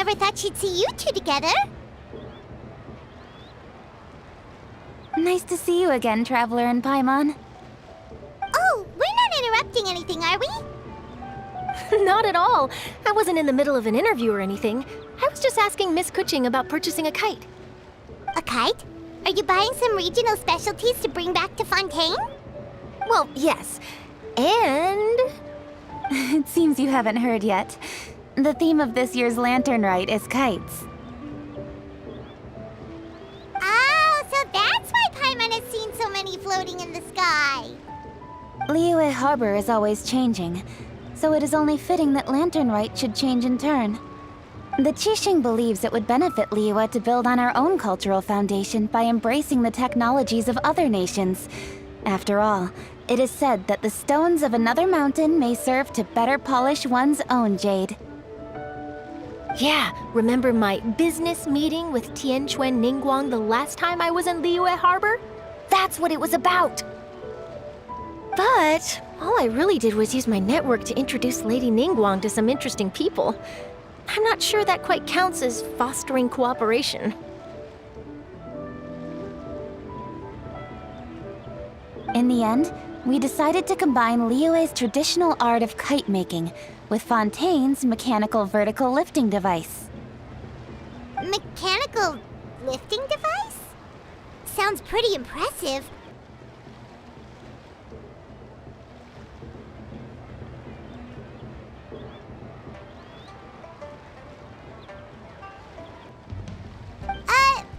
never thought she'd see you two together. Nice to see you again, Traveler and Paimon. Oh, we're not interrupting anything, are we? Not at all. I wasn't in the middle of an interview or anything. I was just asking Miss Kuching about purchasing a kite. A kite? Are you buying some regional specialties to bring back to Fontaine? Well, yes. And... It seems you haven't heard yet. The theme of this year's Lantern Rite is kites. Oh, so that's why Paimon has seen so many floating in the sky. Liyue Harbor is always changing, so it is only fitting that Lantern Rite should change in turn. The Qixing believes it would benefit Liyue to build on our own cultural foundation by embracing the technologies of other nations. After all, it is said that the stones of another mountain may serve to better polish one's own jade. yeah, remember my business meeting with Tianquan Ningguang the last time I was in Liyue Harbor? That's what it was about. But all I really did was use my network to introduce Lady Ningguang to some interesting people. I'm not sure that quite counts as fostering cooperation. In the end, we decided to combine Liyue's traditional art of kite making with Fontaine's mechanical vertical lifting device. Mechanical lifting device? Sounds pretty impressive.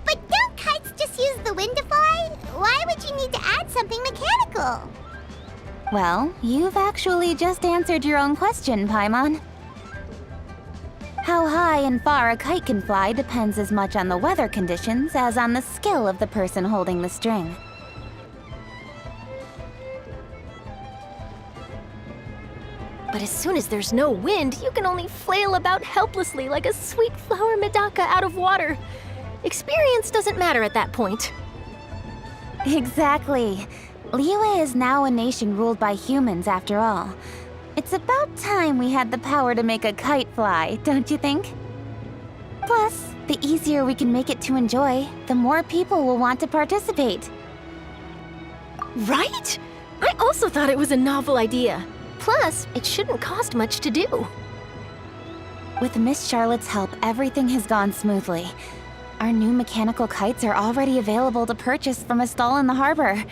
But don't kites just use the wind to fly? Why would you need to add something mechanical? Well, you've actually just answered your own question, Paimon. How high and far a kite can fly depends as much on the weather conditions as on the skill of the person holding the string. But as soon as there's no wind, you can only flail about helplessly like a sweet flower medaka out of water. Experience doesn't matter at that point. Exactly. Liyue is now a nation ruled by humans, after all. It's about time we had the power to make a kite fly, don't you think? Plus, the easier we can make it to enjoy, the more people will want to participate. Right? I also thought it was a novel idea. Plus, it shouldn't cost much to do. With Miss Charlotte's help, everything has gone smoothly. Our new mechanical kites are already available to purchase from a stall in the harbor.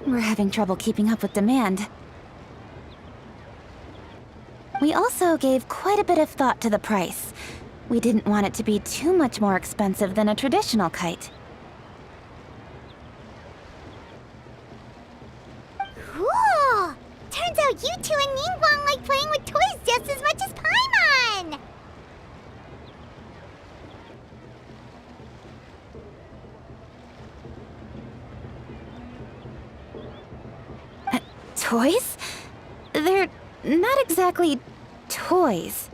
We're having trouble keeping up with demand. We also gave quite a bit of thought to the price. We didn't want it to be too much more expensive than a traditional kite. Cool! Turns out you two and Ningguang like playing with toys just as much as Paimon! Toys? They're not exactly toys.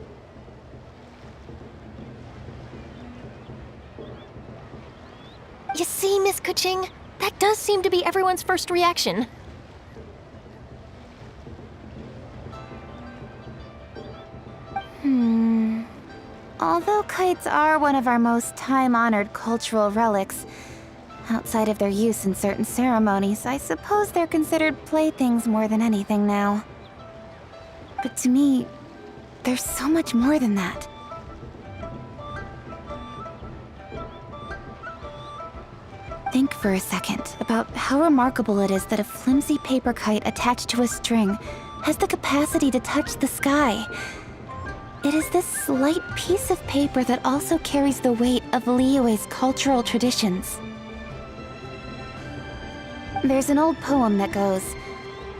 You see, Miss Kuching? That does seem to be everyone's first reaction. Although kites are one of our most time-honored cultural relics, outside of their use in certain ceremonies, I suppose they're considered playthings more than anything now. But to me, there's so much more than that. Think for a second about how remarkable it is that a flimsy paper kite attached to a string has the capacity to touch the sky. It is this slight piece of paper that also carries the weight of Liyue's cultural traditions. There's an old poem that goes,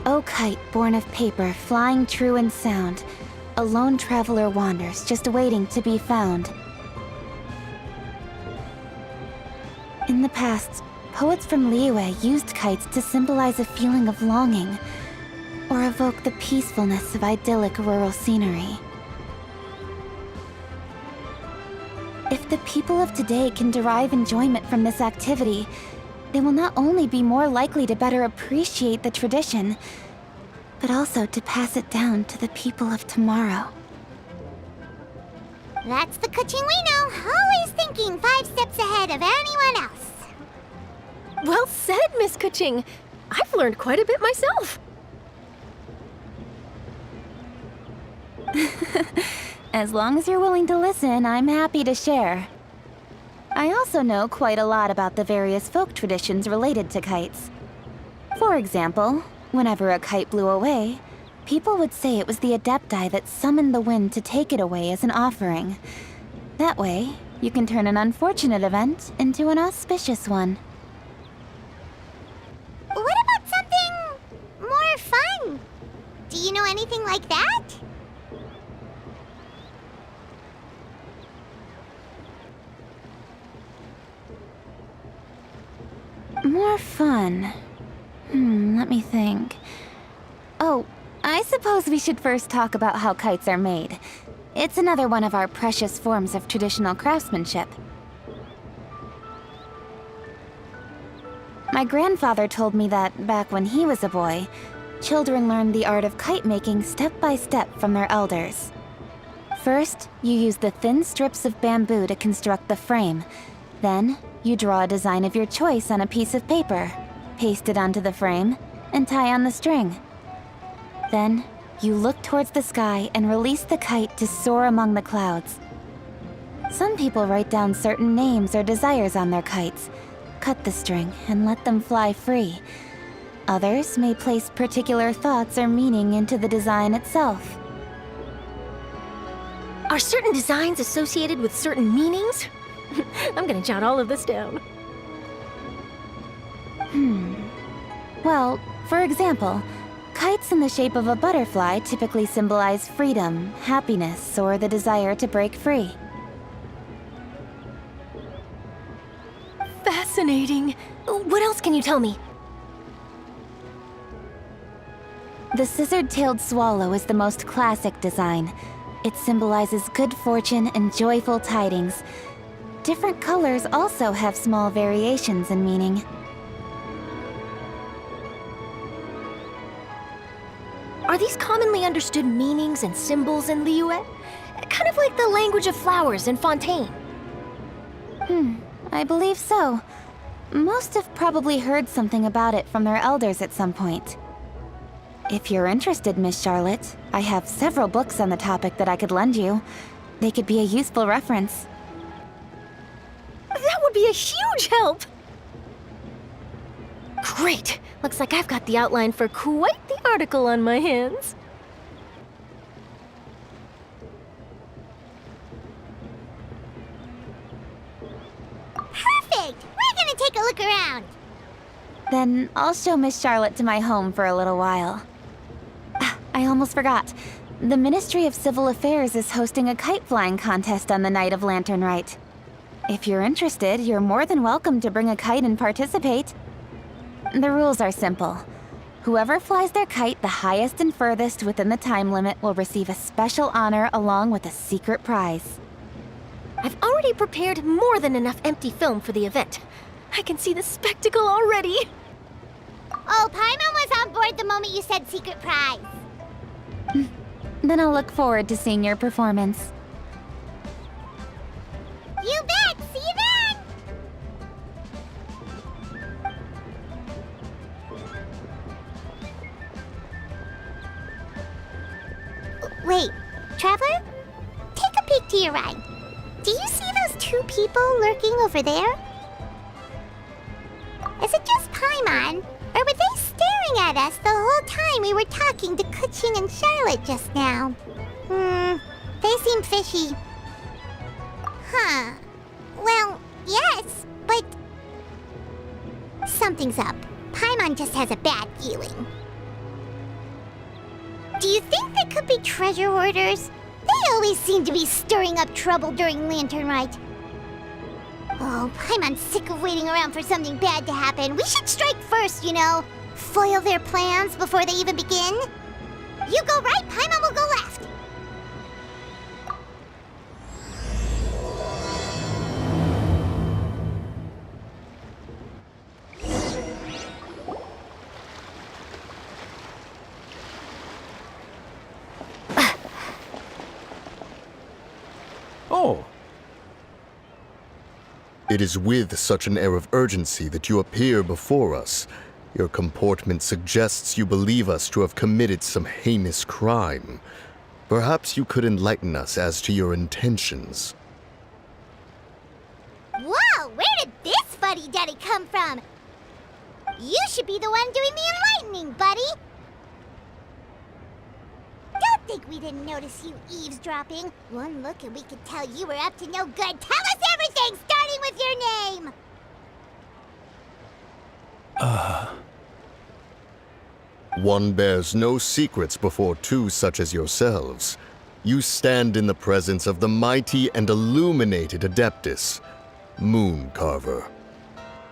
"O kite born of paper, flying true and sound, a lone traveler wanders, just waiting to be found." In the past, poets from Liyue used kites to symbolize a feeling of longing, or evoke the peacefulness of idyllic rural scenery. If the people of today can derive enjoyment from this activity, they will not only be more likely to better appreciate the tradition, but also to pass it down to the people of tomorrow. That's the Kuching we know, always thinking 5 steps ahead of anyone else. Well said, Miss Kuching. I've learned quite a bit myself. As long as you're willing to listen, I'm happy to share. I also know quite a lot about the various folk traditions related to kites. For example, whenever a kite blew away, people would say it was the Adepti that summoned the wind to take it away as an offering. That way, you can turn an unfortunate event into an auspicious one. What about something more fun? Do you know anything like that? More fun. Let me think. Oh, I suppose we should first talk about how kites are made. It's another one of our precious forms of traditional craftsmanship. My grandfather told me that back when he was a boy, children learned the art of kite making step by step from their elders. First, you use the thin strips of bamboo to construct the frame. Then, you draw a design of your choice on a piece of paper, paste it onto the frame, and tie on the string. Then, you look towards the sky and release the kite to soar among the clouds. Some people write down certain names or desires on their kites, cut the string, and let them fly free. Others may place particular thoughts or meaning into the design itself. Are certain designs associated with certain meanings? I'm gonna jot all of this down. Well, for example, kites in the shape of a butterfly typically symbolize freedom, happiness, or the desire to break free. Fascinating. What else can you tell me? The scissored-tailed swallow is the most classic design. It symbolizes good fortune and joyful tidings. Different colors also have small variations in meaning. Are these commonly understood meanings and symbols in Liyue? Kind of like the language of flowers in Fontaine. I believe so. Most have probably heard something about it from their elders at some point. If you're interested, Miss Charlotte, I have several books on the topic that I could lend you. They could be a useful reference. That would be a huge help! Great! Looks like I've got the outline for quite the article on my hands. Perfect! We're gonna take a look around. Then I'll show Miss Charlotte to my home for a little while. I almost forgot. The Ministry of Civil Affairs is hosting a kite flying contest on the night of Lantern Rite. If you're interested, you're more than welcome to bring a kite and participate. The rules are simple. Whoever flies their kite the highest and furthest within the time limit will receive a special honor along with a secret prize. I've already prepared more than enough empty film for the event. I can see the spectacle already. Oh, Paimon was on board the moment you said secret prize. Then I'll look forward to seeing your performance. You bet! See you then! Wait, Traveler? Take a peek to your right. Do you see those 2 people lurking over there? Is it just Paimon? Or were they staring at us the whole time we were talking to Kuching and Charlotte just now? They seem fishy. Huh. Well, yes, but... something's up. Paimon just has a bad feeling. Do you think they could be treasure hoarders? They always seem to be stirring up trouble during Lantern Rite. Oh, Paimon's sick of waiting around for something bad to happen. We should strike first, you know. Foil their plans before they even begin. You go right, Paimon will go left. It is with such an air of urgency that you appear before us. Your comportment suggests you believe us to have committed some heinous crime. Perhaps you could enlighten us as to your intentions. Whoa, where did this fuddy-duddy come from? You should be the one doing the enlightening, buddy. Don't think we didn't notice you eavesdropping. One look and we could tell you were up to no good. Tell us everything, starting with your name. One bears no secrets before two such as yourselves. You stand in the presence of the mighty and illuminated Adeptus, Mooncarver.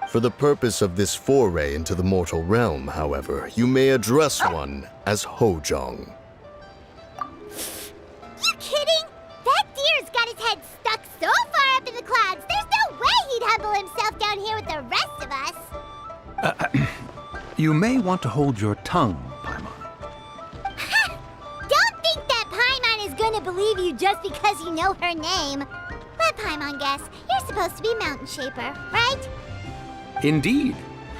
For the purpose of this foray into the mortal realm, however, you may address one as Hojong. You kidding? That deer's got his head stuck so far up in the clouds, there's no way he'd humble himself down here with the rest of us. You may want to hold your tongue, Paimon. Don't think that Paimon is gonna believe you just because you know her name. Let Paimon guess, you're supposed to be Mountain Shaper, right? Indeed.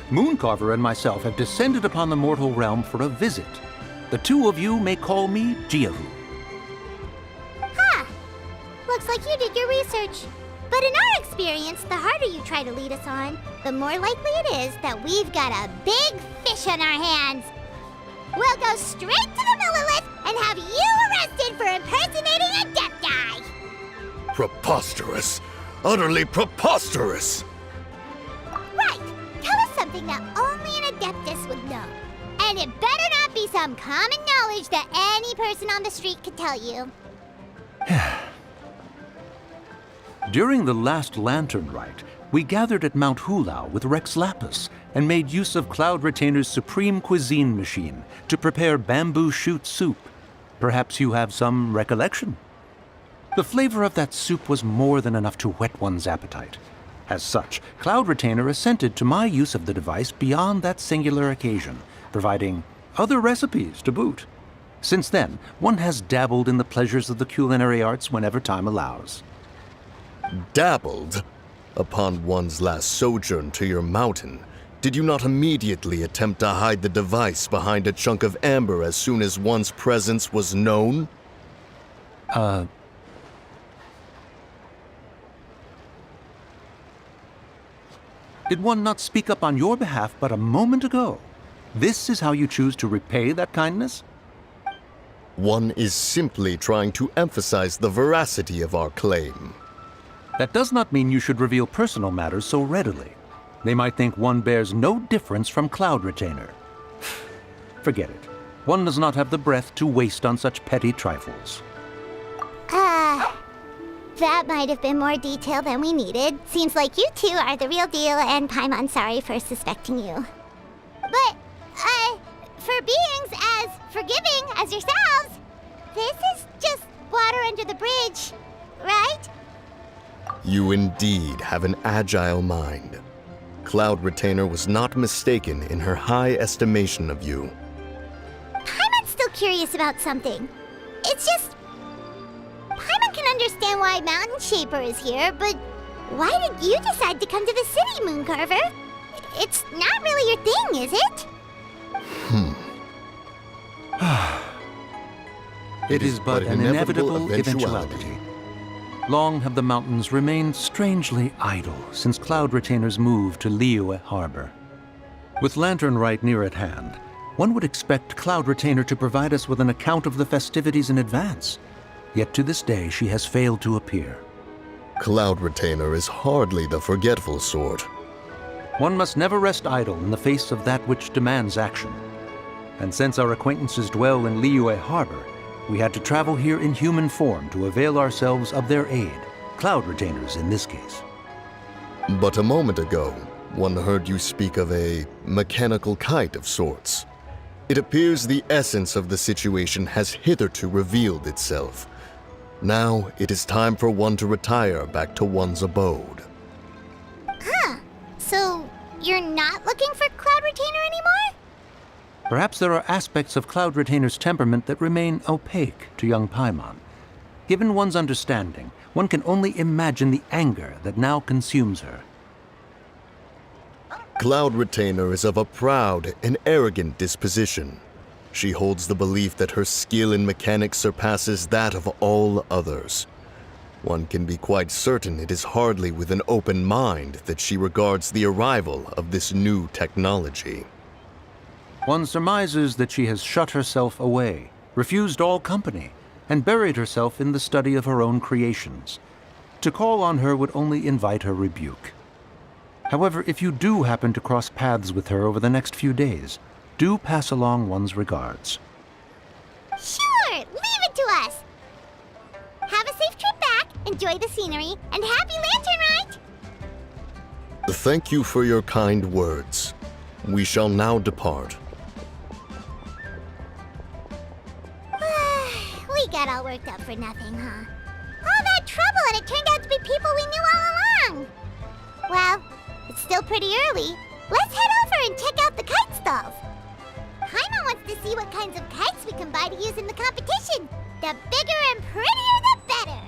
Mooncarver and myself have descended upon the mortal realm for a visit. The two of you may call me Jiahu. Huh. Looks like you did your research. But in our experience, the harder you try to lead us on, the more likely it is that we've got a big fish on our hands. We'll go straight to the Millilith and have you arrested for impersonating a deaf guy. Preposterous! Utterly preposterous! Right. Tell us something that only an Adeptus would know. And it better not be some common knowledge that any person on the street could tell you. During the last Lantern Rite, we gathered at Mount Hulao with Rex Lapis and made use of Cloud Retainer's supreme cuisine machine to prepare bamboo shoot soup. Perhaps you have some recollection? The flavor of that soup was more than enough to whet one's appetite. As such, Cloud Retainer assented to my use of the device beyond that singular occasion, providing other recipes to boot. Since then, one has dabbled in the pleasures of the culinary arts whenever time allows. Dabbled? Upon one's last sojourn to your mountain, did you not immediately attempt to hide the device behind a chunk of amber as soon as one's presence was known? Did one not speak up on your behalf but a moment ago? This is how you choose to repay that kindness? One is simply trying to emphasize the veracity of our claim. That does not mean you should reveal personal matters so readily. They might think one bears no difference from Cloud Retainer. Forget it. One does not have the breath to waste on such petty trifles. That might have been more detail than we needed. Seems like you two are the real deal, and Paimon's sorry for suspecting you. But, for beings as forgiving as yourselves, this is just water under the bridge, right? You indeed have an agile mind. Cloud Retainer was not mistaken in her high estimation of you. Paimon's still curious about something. It's just... Paimon can understand why Mountain Shaper is here, but why did you decide to come to the city, Mooncarver? It's not really your thing, is it? It is but an inevitable eventuality. Long have the mountains remained strangely idle since Cloud Retainer's move to Liyue Harbor. With Lantern Rite near at hand, one would expect Cloud Retainer to provide us with an account of the festivities in advance. Yet to this day, she has failed to appear. Cloud Retainer is hardly the forgetful sort. One must never rest idle in the face of that which demands action. And since our acquaintances dwell in Liyue Harbor, we had to travel here in human form to avail ourselves of their aid, Cloud Retainers in this case. But a moment ago, one heard you speak of a mechanical kite of sorts. It appears the essence of the situation has hitherto revealed itself. Now it is time for one to retire back to one's abode. Huh. So, you're not looking for Cloud Retainer anymore? Perhaps there are aspects of Cloud Retainer's temperament that remain opaque to young Paimon. Given one's understanding, one can only imagine the anger that now consumes her. Cloud Retainer is of a proud and arrogant disposition. She holds the belief that her skill in mechanics surpasses that of all others. One can be quite certain it is hardly with an open mind that she regards the arrival of this new technology. One surmises that she has shut herself away, refused all company, and buried herself in the study of her own creations. To call on her would only invite her rebuke. However, if you do happen to cross paths with her over the next few days, do pass along one's regards. Sure, leave it to us. Have a safe trip back, enjoy the scenery, and happy Lantern Rite! Thank you for your kind words. We shall now depart. We got all worked up for nothing, huh? All that trouble and it turned out to be people we knew all along! Well, it's still pretty early. Let's head over and check out the kite stalls. Paimon wants to see what kinds of kites we can buy to use in the competition. The bigger and prettier, the better!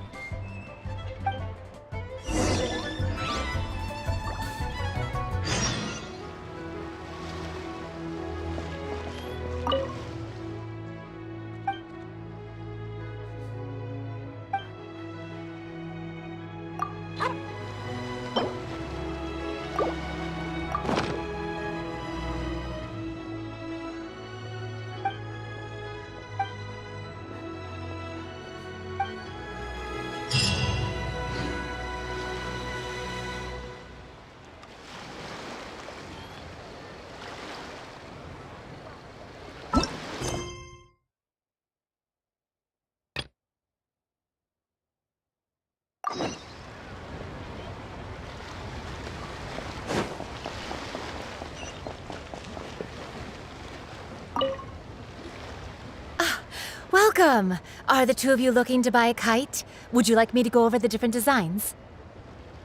Welcome! Are the two of you looking to buy a kite? Would you like me to go over the different designs?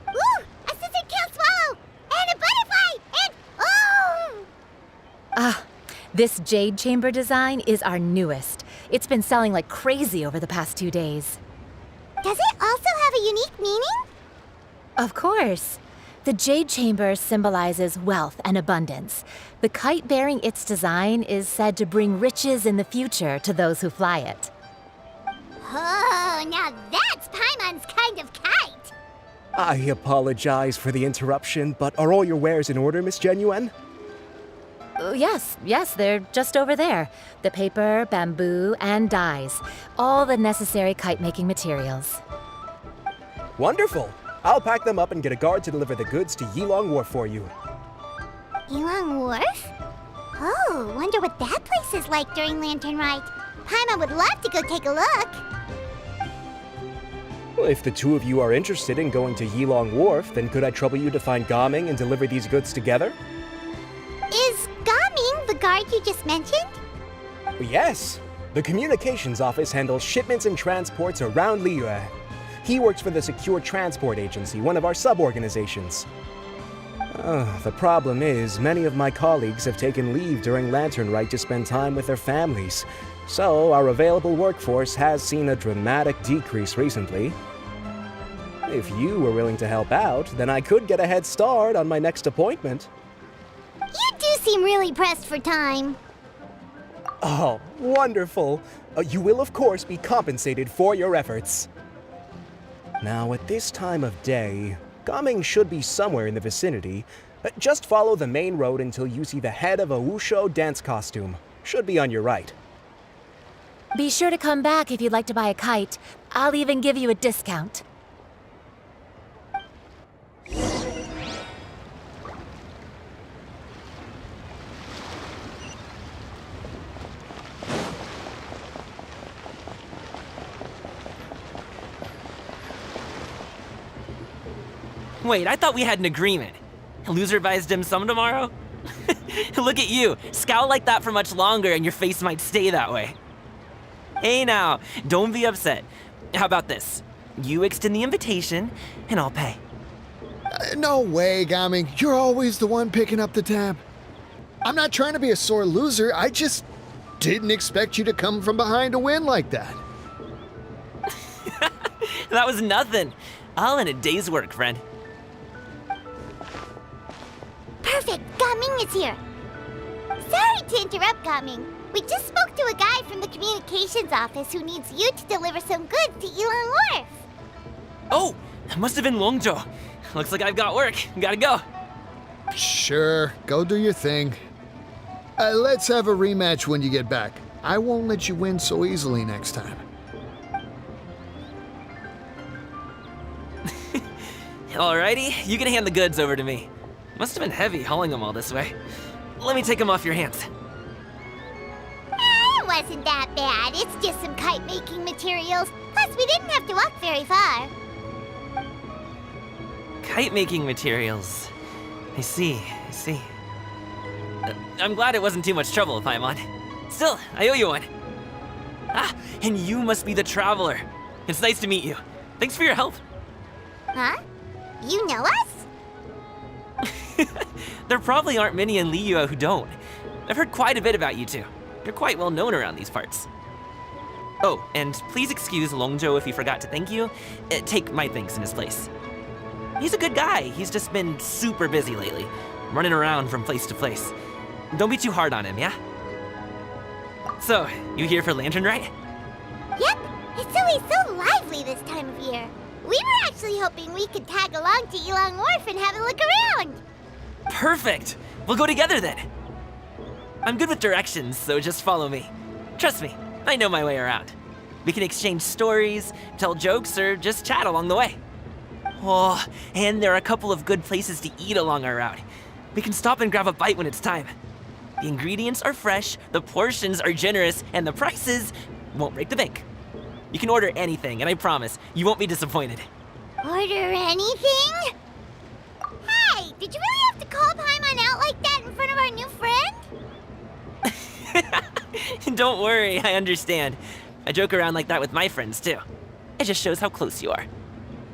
Ooh! A scissor can't swallow! And a butterfly! And oh! This jade chamber design is our newest. It's been selling like crazy over the past 2 days. Does it also have a unique meaning? Of course. The jade chamber symbolizes wealth and abundance. The kite bearing its design is said to bring riches in the future to those who fly it. Oh, now that's Paimon's kind of kite! I apologize for the interruption, but are all your wares in order, Miss Genuine? Yes, they're just over there. The paper, bamboo, and dyes. All the necessary kite-making materials. Wonderful! I'll pack them up and get a guard to deliver the goods to Yilong Wharf for you. Yilong Wharf? Oh, wonder what that place is like during Lantern Rite. Paimon would love to go take a look. Well, if the two of you are interested in going to Yilong Wharf, then could I trouble you to find Gaming and deliver these goods together? Is Gaming the guard you just mentioned? Yes! The communications office handles shipments and transports around Liyue. He works for the Secure Transport Agency, one of our sub-organizations. The problem is, many of my colleagues have taken leave during Lantern Rite to spend time with their families, so our available workforce has seen a dramatic decrease recently. If you were willing to help out, then I could get a head start on my next appointment. You do seem really pressed for time. Oh, wonderful! You will, of course, be compensated for your efforts. Now, at this time of day, Gaming should be somewhere in the vicinity. Just follow the main road until you see the head of a Wushu dance costume. Should be on your right. Be sure to come back if you'd like to buy a kite. I'll even give you a discount. Wait, I thought we had an agreement. Loser buys dim sum tomorrow? Look at you, scowl like that for much longer and your face might stay that way. Hey now, don't be upset. How about this? You extend the invitation, and I'll pay. No way, Gaming. You're always the one picking up the tab. I'm not trying to be a sore loser. I just didn't expect you to come from behind to win like that. That was nothing. All in a day's work, friend. Perfect! Gaming is here! Sorry to interrupt, Gaming. We just spoke to a guy from the communications office who needs you to deliver some goods to Elon Wharf. Oh, it must have been Longzhou. Looks like I've got work. Gotta go. Sure, go do your thing. Let's have a rematch when you get back. I won't let you win so easily next time. Alrighty, you can hand the goods over to me. Must have been heavy hauling them all this way. Let me take them off your hands. It wasn't that bad. It's just some kite-making materials. Plus, we didn't have to walk very far. Kite-making materials. I see. I'm glad it wasn't too much trouble, Paimon. Still, I owe you one. Ah, and you must be the traveler. It's nice to meet you. Thanks for your help. Huh? You know us? There probably aren't many in Liyue who don't. I've heard quite a bit about you two. You're quite well known around these parts. Oh, and please excuse Longzhou if he forgot to thank you. Take my thanks in his place. He's a good guy. He's just been super busy lately, running around from place to place. Don't be too hard on him, yeah? So, you here for Lantern Rite? Yep. It's always so lively this time of year. We were actually hoping we could tag along to Elon Wharf and have a look around. Perfect! We'll go together then. I'm good with directions, so just follow me. Trust me, I know my way around. We can exchange stories, tell jokes, or just chat along the way. Oh, and there are a couple of good places to eat along our route. We can stop and grab a bite when it's time. The ingredients are fresh, the portions are generous, and the prices won't break the bank. You can order anything, and I promise, you won't be disappointed. Order anything? Hey, did you really have to call Paimon out like that in front of our new friend? Don't worry, I understand. I joke around like that with my friends, too. It just shows how close you are.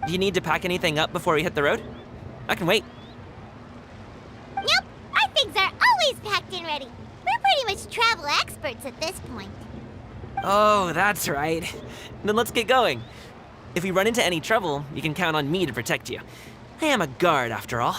Do you need to pack anything up before we hit the road? I can wait. Nope, our things are always packed and ready. We're pretty much travel experts at this point. Oh, that's right. Then let's get going. If we run into any trouble, you can count on me to protect you. I am a guard, after all.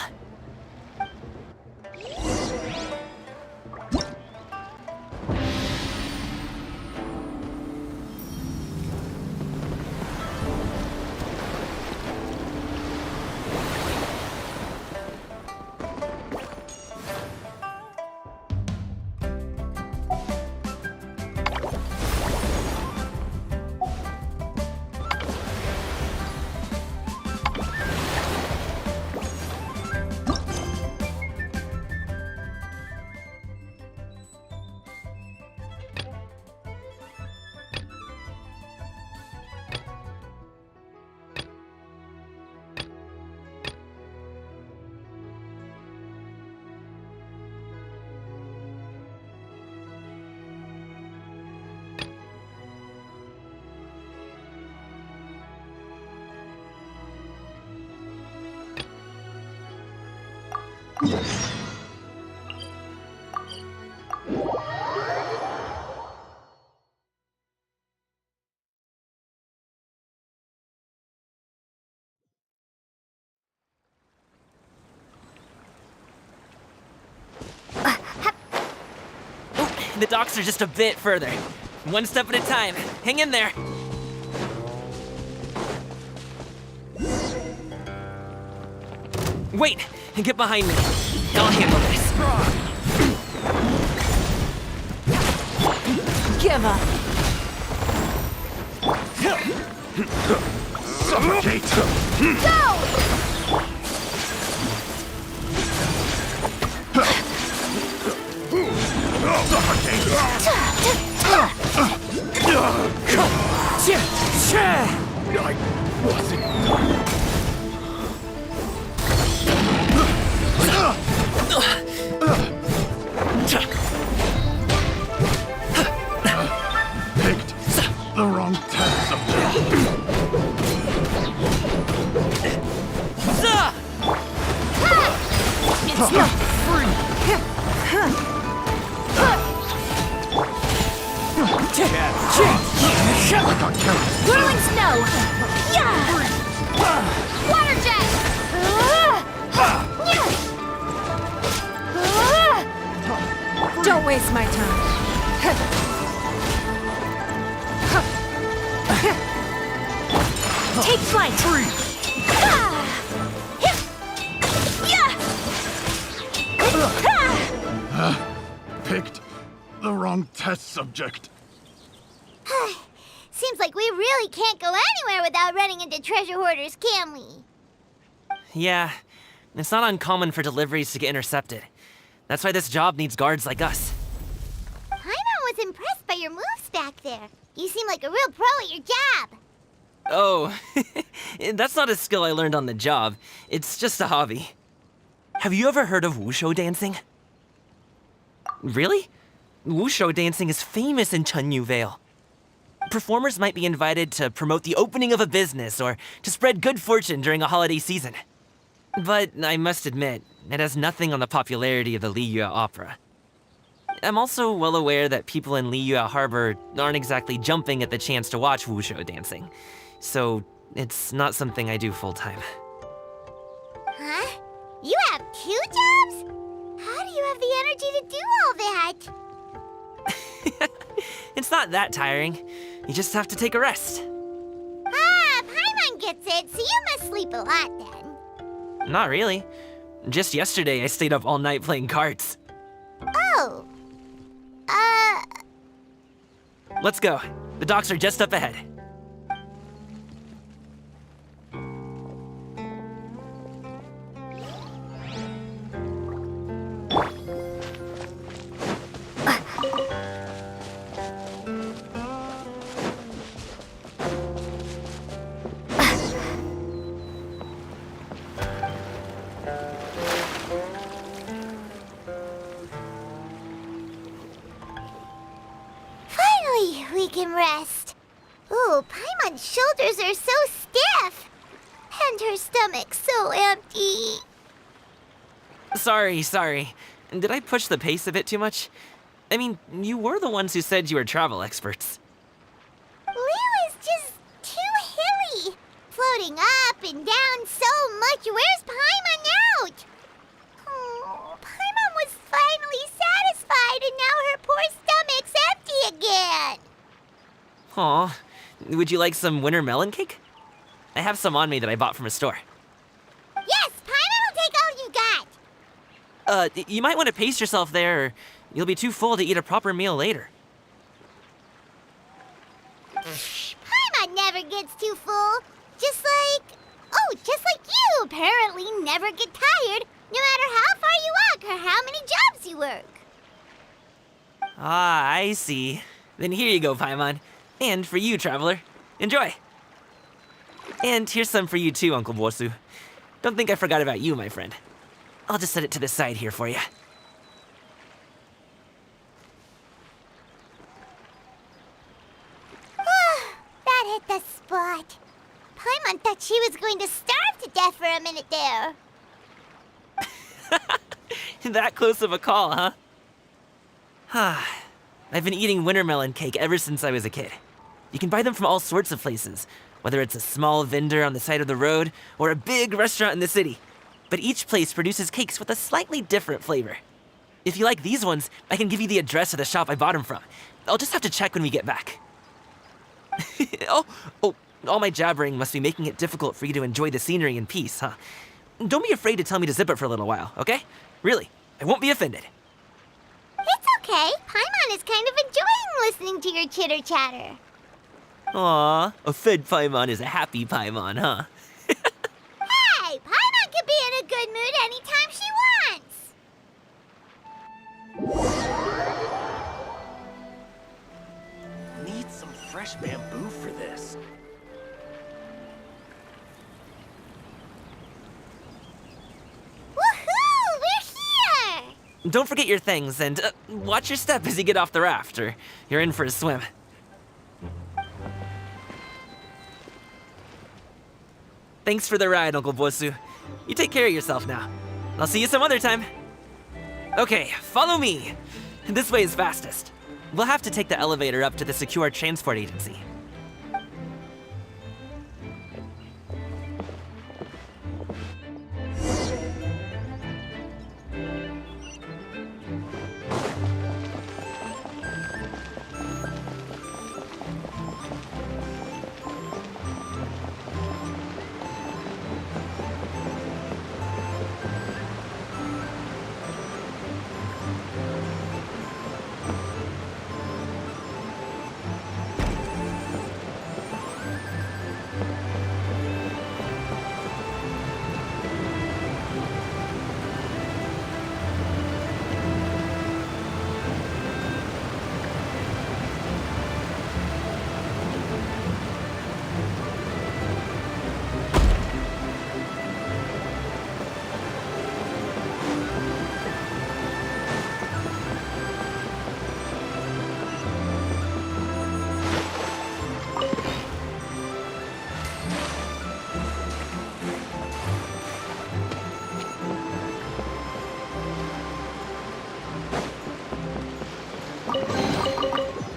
The docks are just a bit further. One step at a time. Hang in there. Wait! Get behind me. I'll handle this. Give up. Suffocate! I wasn't picked the wrong task. It's not free. Whirling snow. Water jet! Don't waste my time. Take flight. Picked the wrong test subject. Seems like we really can't go anywhere without running into treasure hoarders, can we? Yeah, it's not uncommon for deliveries to get intercepted. That's why this job needs guards like us. Paimon was impressed by your moves back there. You seem like a real pro at your job. Oh, that's not a skill I learned on the job. It's just a hobby. Have you ever heard of wushu dancing? Really? Wushu dancing is famous in Chunyu Vale. Performers might be invited to promote the opening of a business or to spread good fortune during a holiday season. But I must admit, it has nothing on the popularity of the Liyue Opera. I'm also well aware that people in Liyue Harbor aren't exactly jumping at the chance to watch wushu dancing. So, it's not something I do full-time. Huh? You have 2 jobs? How do you have the energy to do all that? It's not that tiring. You just have to take a rest. Ah, Paimon gets it, so you must sleep a lot then. Not really. Just yesterday, I stayed up all night playing cards. Oh. Let's go. The docks are just up ahead. Finally, we can rest. Ooh, Paimon's shoulders are so stiff. And her stomach's so empty. Sorry. Did I push the pace a bit too much? I mean, you were the ones who said you were travel experts. Liu is just too hilly. Floating up and down so much. Where's Paimon out? Oh, Paimon was finally satisfied and now her poor stomach's empty again. Aw, would you like some winter melon cake? I have some on me that I bought from a store. Yes, Paimon will take all you got. You might want to pace yourself there, or you'll be too full to eat a proper meal later. Paimon never gets too full. Just like you apparently never get tired, no matter how far you walk or how many jobs you work. Ah, I see. Then here you go, Paimon. And for you, traveler. Enjoy. And here's some for you too, Uncle Bosu. Don't think I forgot about you, my friend. I'll just set it to the side here for you. That hit the spot. Paimon thought she was going to starve to death for a minute there. That close of a call, huh? I've been eating winter melon cake ever since I was a kid. You can buy them from all sorts of places, whether it's a small vendor on the side of the road or a big restaurant in the city. But each place produces cakes with a slightly different flavor. If you like these ones, I can give you the address of the shop I bought them from. I'll just have to check when we get back. Oh, all my jabbering must be making it difficult for you to enjoy the scenery in peace, huh? Don't be afraid to tell me to zip it for a little while, okay? Really, I won't be offended. It's okay. Paimon is kind of enjoying listening to your chitter-chatter. Aw, a fed Paimon is a happy Paimon, huh? Hey, Paimon can be in a good mood anytime she wants. Need some fresh bamboo for this. Woohoo! We're here! Don't forget your things, and watch your step as you get off the raft, or you're in for a swim. Thanks for the ride, Uncle Bosu. You take care of yourself now. I'll see you some other time. Okay, follow me. This way is fastest. We'll have to take the elevator up to the secure transport agency.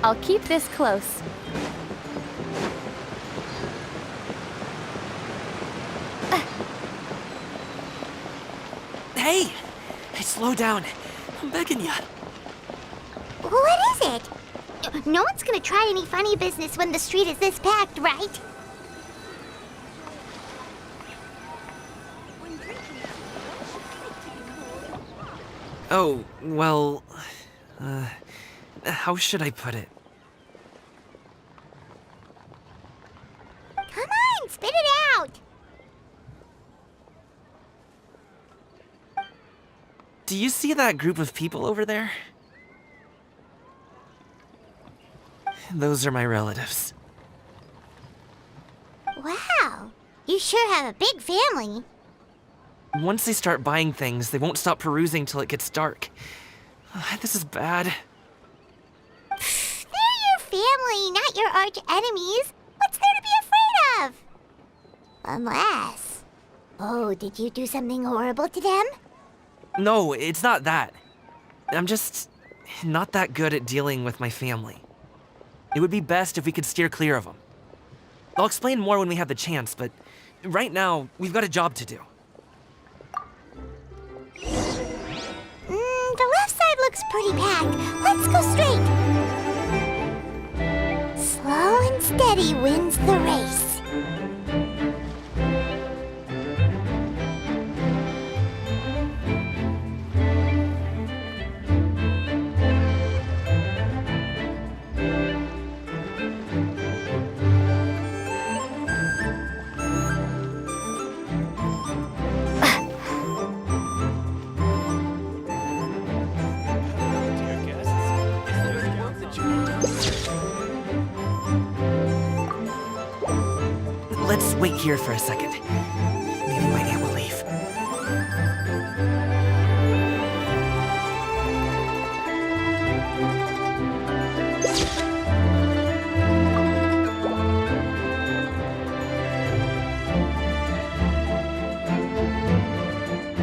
I'll keep this close. Hey! Hey, slow down. I'm begging ya. What is it? No one's gonna try any funny business when the street is this packed, right? Oh, well... how should I put it? Come on, spit it out! Do you see that group of people over there? Those are my relatives. Wow, you sure have a big family. Once they start buying things, they won't stop perusing till it gets dark. This is bad. They're your family, not your arch enemies. What's there to be afraid of? Unless... Oh, did you do something horrible to them? No, it's not that. I'm just not that good at dealing with my family. It would be best if we could steer clear of them. I'll explain more when we have the chance, but right now, we've got a job to do. The left side looks pretty packed. Let's go straight. Slow and steady wins the race. Let's wait here for a second. Maybe my aunt will leave.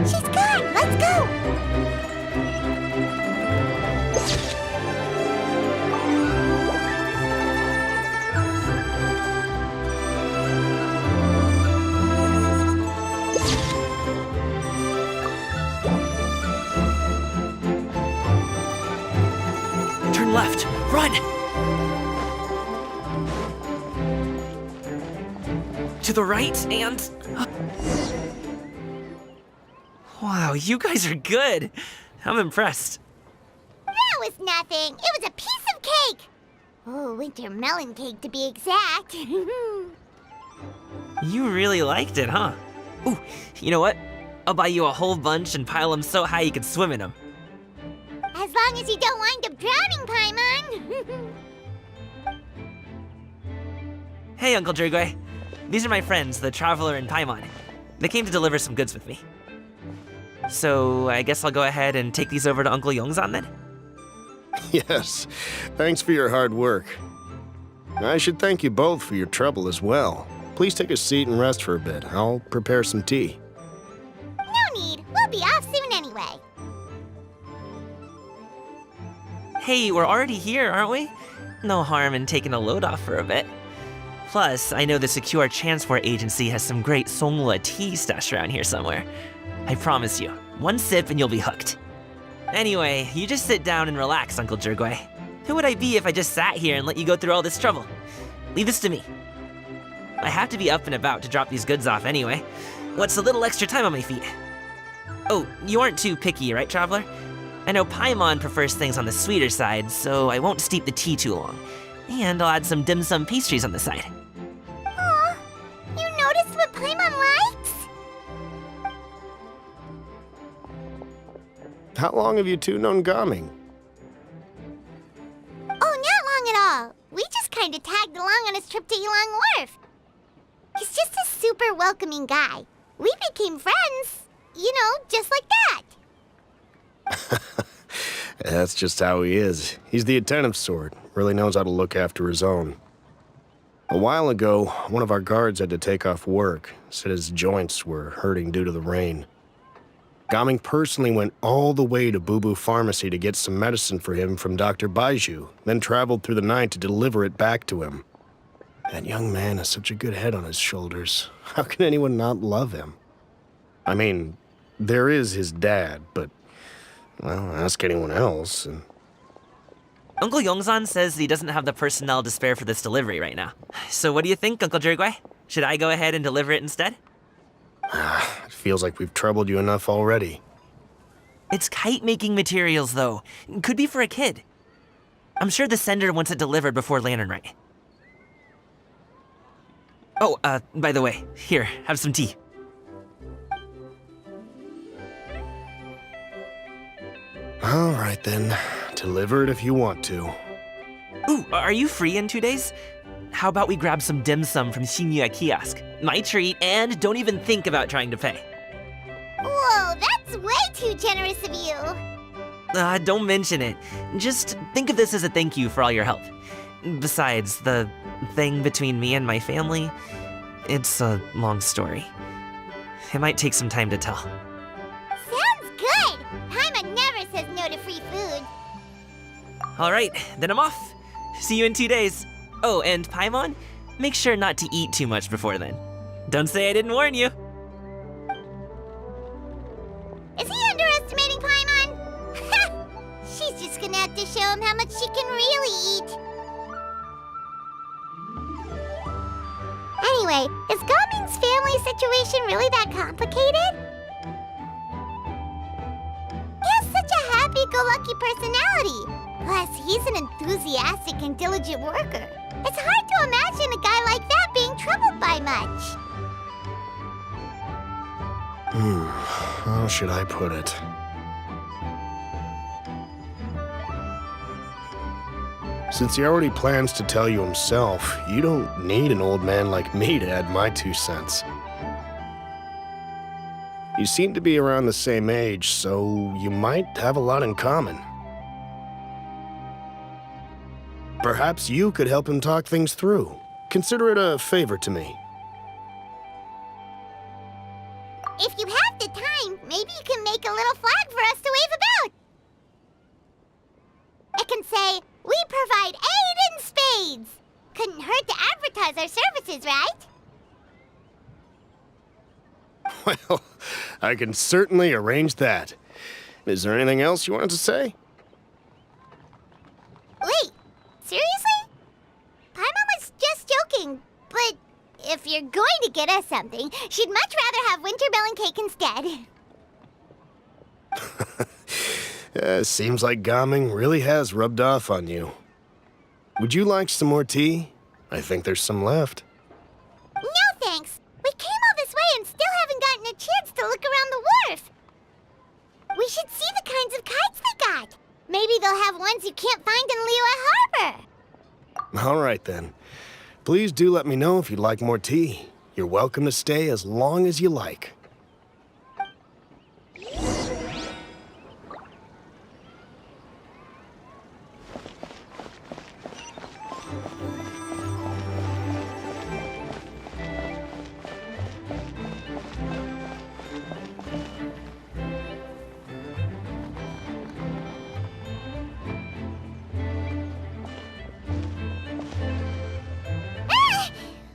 She's gone. Let's go. Turn left. Run! To the right and... Wow, you guys are good. I'm impressed. That was nothing. It was a piece of cake. Oh, winter melon cake to be exact. You really liked it, huh? Ooh, you know what? I'll buy you a whole bunch and pile them so high you could swim in them. As long as you don't wind up drowning, Paimon. Hey, Uncle Drugway. These are my friends, the Traveler and Paimon. They came to deliver some goods with me. So, I guess I'll go ahead and take these over to Uncle Yongzan then? Yes, thanks for your hard work. I should thank you both for your trouble as well. Please take a seat and rest for a bit. I'll prepare some tea. No need. We'll be off soon anyway. Hey, we're already here, aren't we? No harm in taking a load off for a bit. Plus, I know the Secure Transport Agency has some great Songhua tea stashed around here somewhere. I promise you, one sip and you'll be hooked. Anyway, you just sit down and relax, Uncle Drugway. Who would I be if I just sat here and let you go through all this trouble? Leave this to me. I have to be up and about to drop these goods off anyway. What's a little extra time on my feet? Oh, you aren't too picky, right, Traveler? I know Paimon prefers things on the sweeter side, so I won't steep the tea too long. And I'll add some dim sum pastries on the side. Aw, you noticed what Paimon likes? How long have you two known Gaming? Oh, not long at all. We just kind of tagged along on his trip to Ylang Wharf. He's just a super welcoming guy. We became friends, you know, just like that. That's just how he is. He's the attentive sort. Really knows how to look after his own. A while ago, one of our guards had to take off work. Said his joints were hurting due to the rain. Gaming personally went all the way to Boo Boo Pharmacy to get some medicine for him from Dr. Baiju, then traveled through the night to deliver it back to him. That young man has such a good head on his shoulders. How can anyone not love him? I mean, there is his dad, but, well, ask anyone else, and... Uncle Yongsan says he doesn't have the personnel to spare for this delivery right now. So what do you think, Uncle Jirgui? Should I go ahead and deliver it instead? It feels like we've troubled you enough already. It's kite-making materials, though. Could be for a kid. I'm sure the sender wants it delivered before Lantern Rite. Oh, by the way, here, have some tea. All right, then. Deliver it if you want to. Ooh, are you free in 2 days? How about we grab some dim sum from Shinya Kiosk? My treat, and don't even think about trying to pay. Whoa, that's way too generous of you. Don't mention it. Just think of this as a thank you for all your help. Besides, the thing between me and my family, it's a long story. It might take some time to tell. Sounds good. Paimon never says no to free food. All right, then I'm off. See you in 2 days. Oh, and Paimon, make sure not to eat too much before then. Don't say I didn't warn you. Is he underestimating Paimon? She's just gonna have to show him how much she can really eat. Anyway, is Gaming's family situation really that complicated? He has such a happy-go-lucky personality. Plus, he's an enthusiastic and diligent worker. It's hard to imagine a guy like that being troubled by much. How should I put it? Since he already plans to tell you himself, you don't need an old man like me to add my 2 cents. You seem to be around the same age, so you might have a lot in common. Perhaps you could help him talk things through. Consider it a favor to me. If you have the time, maybe you can make a little flag for us to wave about. It can say, "We provide aid in spades." Couldn't hurt to advertise our services, right? Well, I can certainly arrange that. Is there anything else you wanted to say? Wait, seriously? Paimon was just joking, but if you're going to get us something, she'd much rather have winter melon cake instead. Seems like Gaming really has rubbed off on you. Would you like some more tea? I think there's some left. No thanks. We came all this way and still haven't gotten a chance to look around the wharf. We should see the kinds of kites they got. Maybe they'll have ones you can't find in Liyue Harbor. All right, then. Please do let me know if you'd like more tea. You're welcome to stay as long as you like.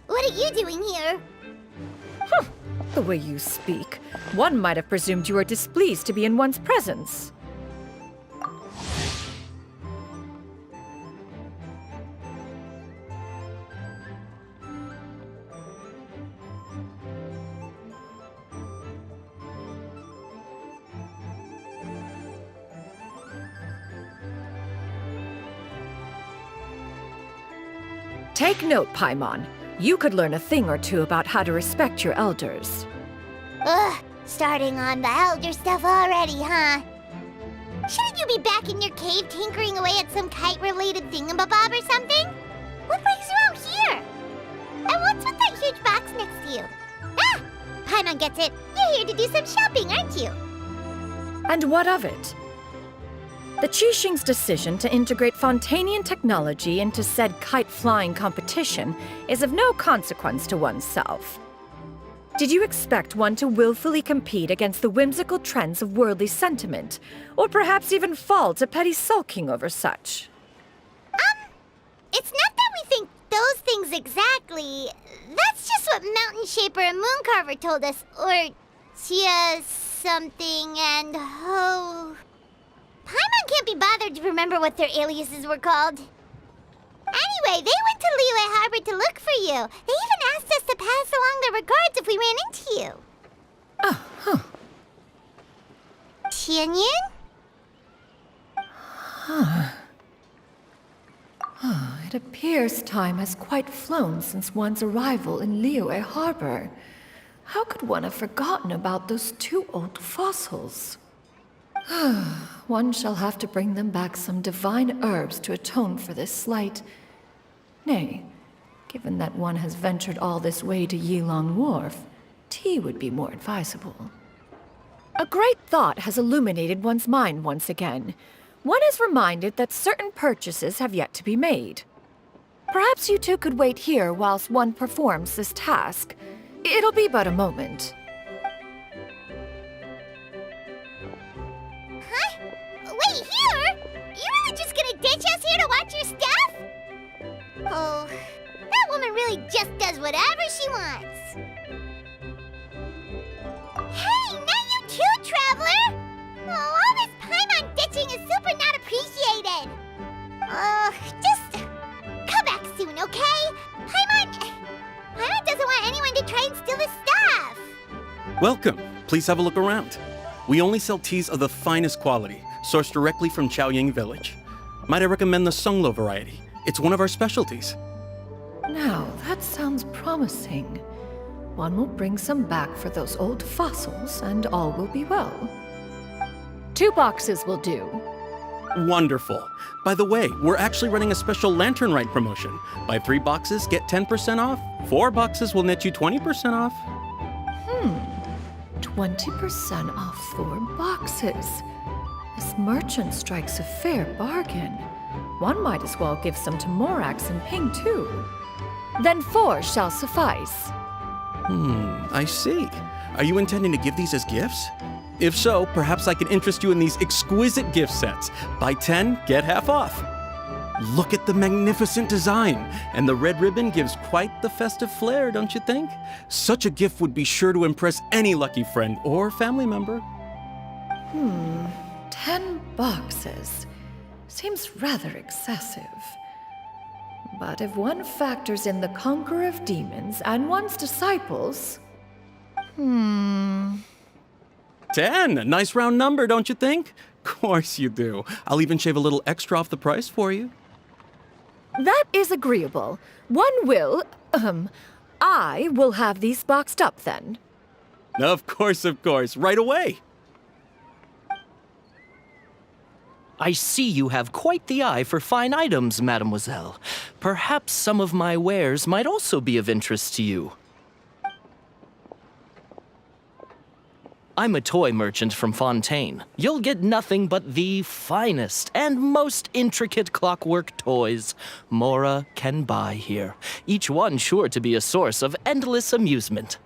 What are you doing here? The way you speak, one might have presumed you were displeased to be in one's presence. Take note, Paimon. You could learn a thing or two about how to respect your elders. Ugh, starting on the elder stuff already, huh? Shouldn't you be back in your cave tinkering away at some kite-related thingamabob or something? What brings you out here? And what's with that huge box next to you? Ah! Paimon gets it. You're here to do some shopping, aren't you? And what of it? The Qixing's decision to integrate Fontanian technology into said kite-flying competition is of no consequence to oneself. Did you expect one to willfully compete against the whimsical trends of worldly sentiment, or perhaps even fall to petty sulking over such? It's not that we think those things exactly. That's just what Mountain Shaper and Moon Carver told us. Or Tia something and Ho. Paimon can't be bothered to remember what their aliases were called. Anyway, they went to Liyue Harbor to look for you. They even asked us to pass along their regards if we ran into you. Oh, huh. Tianyin? It appears time has quite flown since one's arrival in Liyue Harbor. How could one have forgotten about those two old fossils? One shall have to bring them back some divine herbs to atone for this slight. Nay, given that one has ventured all this way to Yilong Wharf, tea would be more advisable. A great thought has illuminated one's mind once again. One is reminded that certain purchases have yet to be made. Perhaps you two could wait here whilst one performs this task. It'll be but a moment. Huh? Wait, here? You really just gonna ditch us here to watch your stuff? Oh, that woman really just does whatever she wants. Hey, not you too, Traveler! Oh, all this Paimon ditching is super not appreciated. Just come back soon, okay? Paimon doesn't want anyone to try and steal his stuff. Welcome. Please have a look around. We only sell teas of the finest quality, sourced directly from Chaoying Village. Might I recommend the Sunglo variety? It's one of our specialties. Now, that sounds promising. One will bring some back for those old fossils, and all will be well. 2 boxes will do. Wonderful. By the way, we're actually running a special Lantern Rite promotion. Buy 3 boxes, get 10% off. 4 boxes will net you 20% off. 20% off 4 boxes. This merchant strikes a fair bargain. One might as well give some to Morax and Ping, too. Then 4 shall suffice. I see. Are you intending to give these as gifts? If so, perhaps I can interest you in these exquisite gift sets. Buy 10, get half off. Look at the magnificent design, and the red ribbon gives quite the festive flair, don't you think? Such a gift would be sure to impress any lucky friend or family member. 10 boxes. Seems rather excessive. But if one factors in the conqueror of demons and one's disciples... 10, a nice round number, don't you think? Course you do. I'll even shave a little extra off the price for you. That is agreeable. I will have these boxed up then. Of course, right away. I see you have quite the eye for fine items, mademoiselle. Perhaps some of my wares might also be of interest to you. I'm a toy merchant from Fontaine. You'll get nothing but the finest and most intricate clockwork toys Mora can buy here. Each one sure to be a source of endless amusement.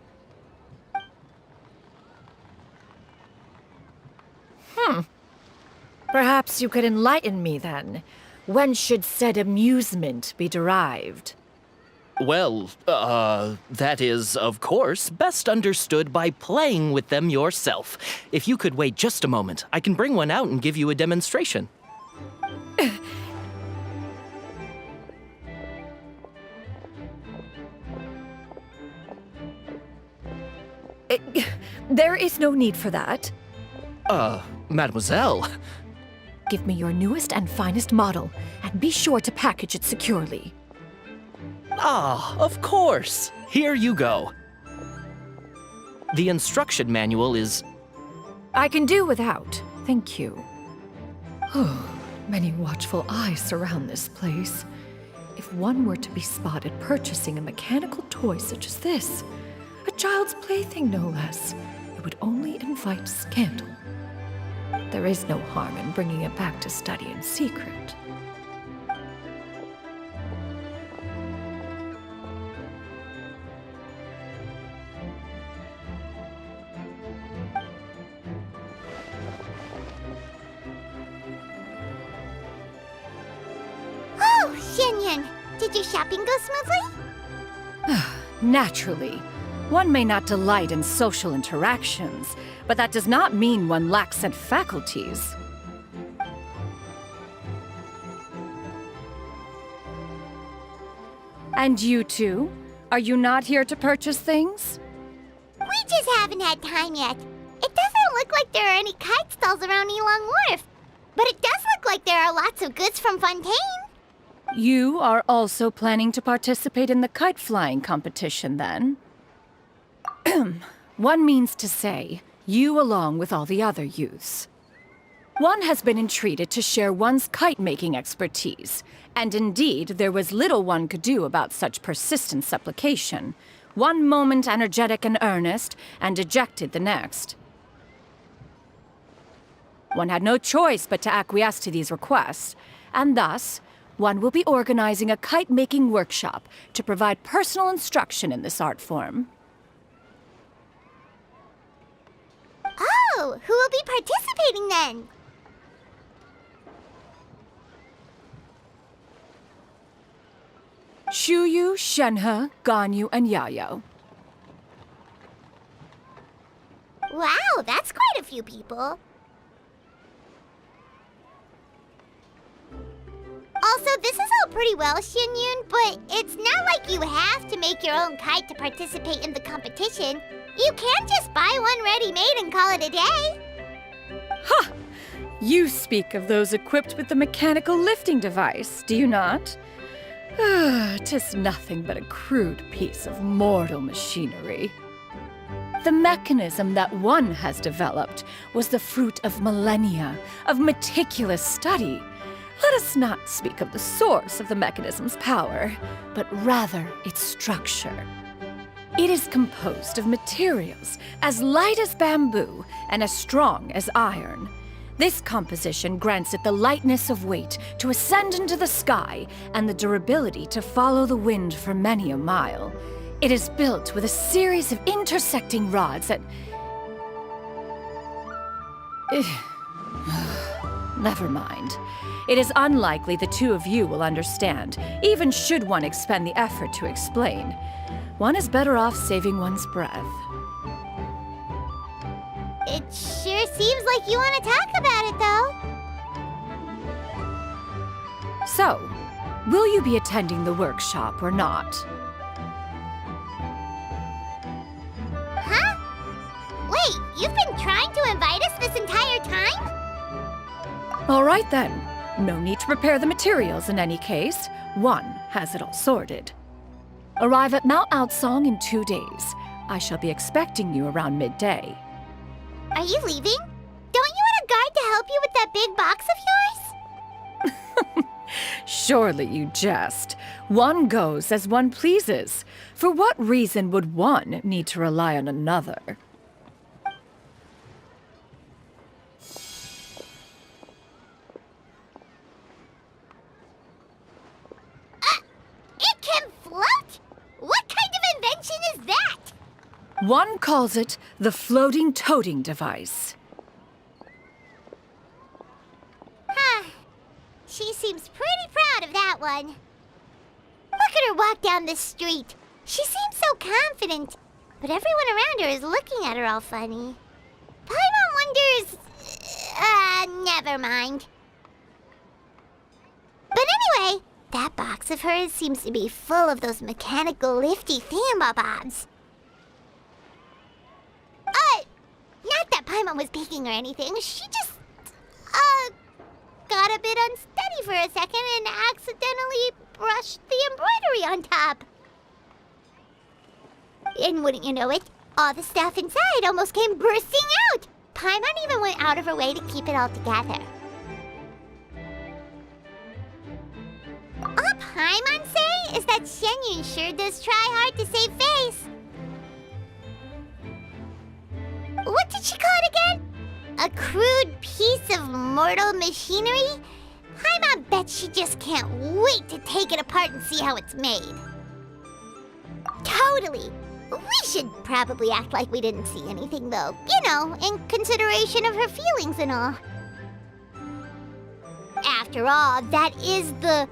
Perhaps you could enlighten me then. When should said amusement be derived? Well, that is, of course, best understood by playing with them yourself. If you could wait just a moment, I can bring one out and give you a demonstration. There is no need for that. Mademoiselle. Give me your newest and finest model, and be sure to package it securely. Ah, of course. Here you go. The instruction manual is... I can do without, thank you. Many watchful eyes surround this place. If one were to be spotted purchasing a mechanical toy such as this, a child's plaything no less, it would only invite scandal. There is no harm in bringing it back to study in secret. Xianyun, did your shopping go smoothly? Naturally. One may not delight in social interactions, but that does not mean one lacks said faculties. And you two? Are you not here to purchase things? We just haven't had time yet. It doesn't look like there are any kite stalls around Elong Wharf, but it does look like there are lots of goods from Fontaine. You are also planning to participate in the kite flying competition, then? One means to say, you along with all the other youths. One has been entreated to share one's kite-making expertise, and indeed there was little one could do about such persistent supplication. One moment energetic and earnest, and dejected the next. One had no choice but to acquiesce to these requests, and thus, one will be organizing a kite-making workshop to provide personal instruction in this art form. Oh, who will be participating then? Shuyu, Shenhe, Ganyu, and Yayo. Wow, that's quite a few people. Also, this is all pretty well, Xianyun, but it's not like you have to make your own kite to participate in the competition. You can just buy one ready-made and call it a day. Ha! You speak of those equipped with the mechanical lifting device, do you not? 'Tis nothing but a crude piece of mortal machinery. The mechanism that one has developed was the fruit of millennia of meticulous study. Let us not speak of the source of the mechanism's power, but rather its structure. It is composed of materials as light as bamboo and as strong as iron. This composition grants it the lightness of weight to ascend into the sky and the durability to follow the wind for many a mile. It is built with a series of intersecting rods that... Never mind. It is unlikely the two of you will understand, even should one expend the effort to explain. One is better off saving one's breath. It sure seems like you want to talk about it, though. So, will you be attending the workshop or not? Huh? Wait, you've been trying to invite us this entire time? All right then. No need to prepare the materials in any case. One has it all sorted. Arrive at Mount Outsong in 2 days. I shall be expecting you around midday. Are you leaving? Don't you want a guard to help you with that big box of yours? Surely you jest. One goes as one pleases. For what reason would one need to rely on another? It can float? What kind of invention is that? One calls it the floating toting device. Huh. She seems pretty proud of that one. Look at her walk down the street. She seems so confident, but everyone around her is looking at her all funny. Paimon wonders... never mind. But anyway, that box of hers seems to be full of those mechanical lifty thingamabobs. Not that Paimon was peeking or anything. She just, got a bit unsteady for a second and accidentally brushed the embroidery on top. And wouldn't you know it, all the stuff inside almost came bursting out. Paimon even went out of her way to keep it all together. All Paimon say is that Xianyun sure does try hard to save face. What did she call it again? A crude piece of mortal machinery? Paimon bet she just can't wait to take it apart and see how it's made. Totally. We should probably act like we didn't see anything, though. You know, in consideration of her feelings and all. After all, that is the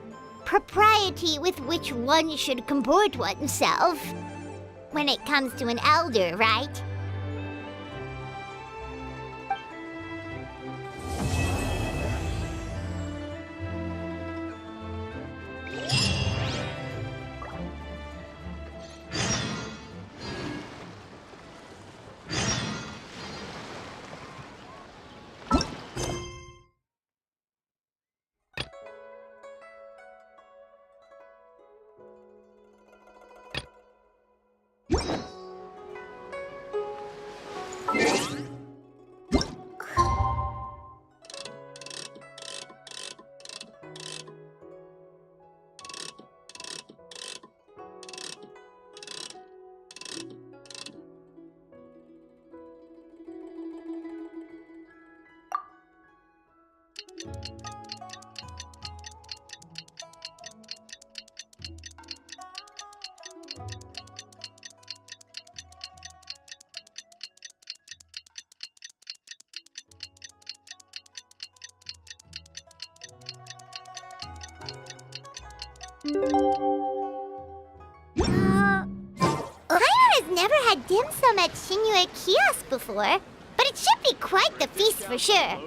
propriety with which one should comport oneself when it comes to an elder, right? Paimon has never had dim sum at Shinue Kiosk before, but it should be quite the feast for sure.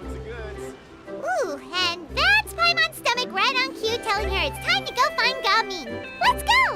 Ooh, and that's Paimon's stomach right on cue telling her it's time to go find Gamin. Let's go!